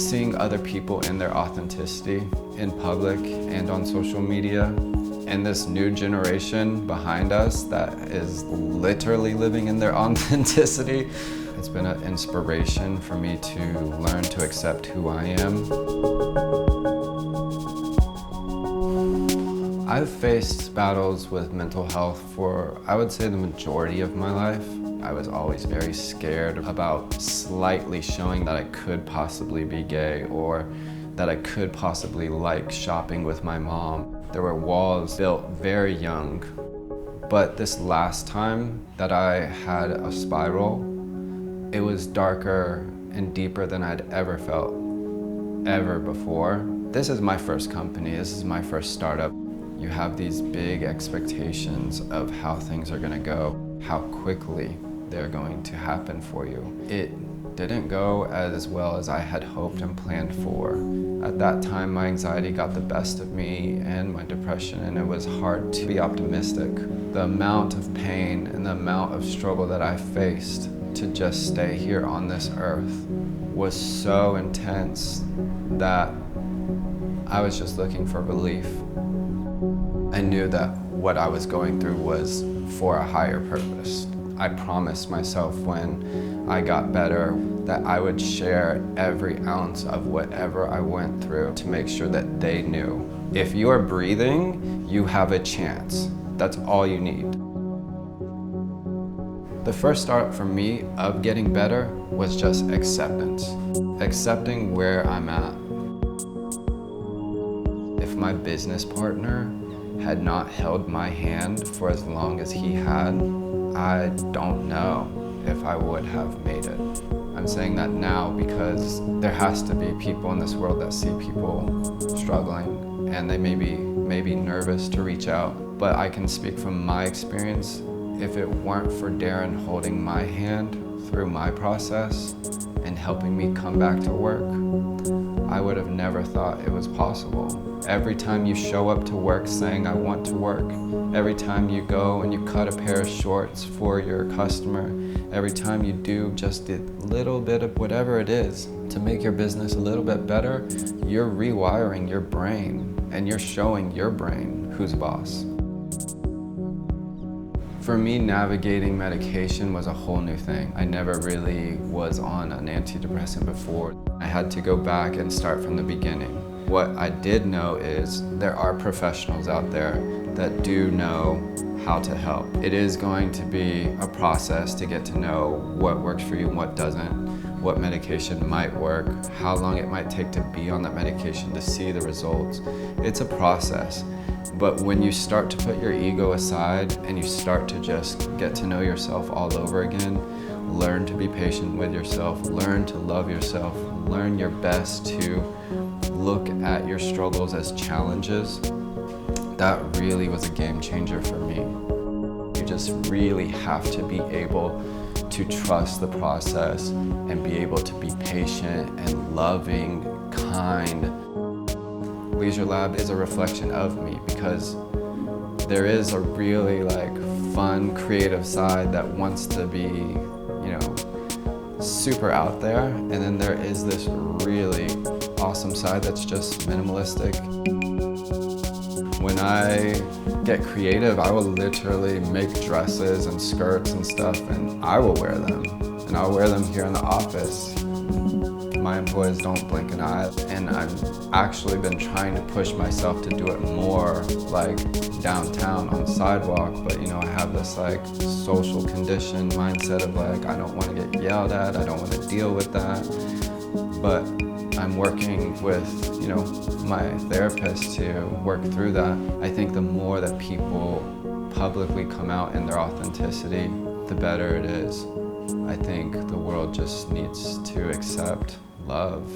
seeing other people in their authenticity in public and on social media, and this new generation behind us that is literally living in their authenticity. It's been an inspiration for me to learn to accept who I am. I've faced battles with mental health for, I would say, the majority of my life. I was always very scared about slightly showing that I could possibly be gay or that I could possibly like shopping with my mom. There were walls built very young. But this last time that I had a spiral, it was darker and deeper than I'd ever felt, ever before. This is my first company, this is my first startup. You have these big expectations of how things are gonna go, how quickly they're going to happen for you. It didn't go as well as I had hoped and planned for. At that time, my anxiety got the best of me and my depression, and it was hard to be optimistic. The amount of pain and the amount of struggle that I faced to just stay here on this earth was so intense that I was just looking for relief. I knew that what I was going through was for a higher purpose. I promised myself when I got better that I would share every ounce of whatever I went through to make sure that they knew. If you are breathing, you have a chance. That's all you need. The first start for me of getting better was just acceptance. Accepting where I'm at. If my business partner had not held my hand for as long as he had, I don't know if I would have made it. I'm saying that now because there has to be people in this world that see people struggling and they may be nervous to reach out. But I can speak from my experience. If it weren't for Darren holding my hand through my process and helping me come back to work, I would have never thought it was possible. Every time you show up to work saying, I want to work, every time you go and you cut a pair of shorts for your customer, every time you do just a little bit of whatever it is to make your business a little bit better, you're rewiring your brain and you're showing your brain who's boss. For me, navigating medication was a whole new thing. I never really was on an antidepressant before. I had to go back and start from the beginning. What I did know is there are professionals out there that do know how to help. It is going to be a process to get to know what works for you and what doesn't, what medication might work, how long it might take to be on that medication to see the results. It's a process. But when you start to put your ego aside and you start to just get to know yourself all over again, learn to be patient with yourself, learn to love yourself, learn your best to look at your struggles as challenges, that really was a game changer for me. You just really have to be able to trust the process and be able to be patient and loving, kind. Leisure Lab is a reflection of me because there is a really fun, creative side that wants to be, super out there, and then there is this really awesome side that's just minimalistic. When I get creative, I will literally make dresses and skirts and stuff, and I will wear them. And I'll wear them here in the office. My employees don't blink an eye, and I've actually been trying to push myself to do it more downtown on the sidewalk, but I have this social condition mindset of I don't want to get yelled at, I don't want to deal with that. But I'm working with my therapist to work through that. I think the more that people publicly come out in their authenticity, the better it is. I think the world just needs to accept love.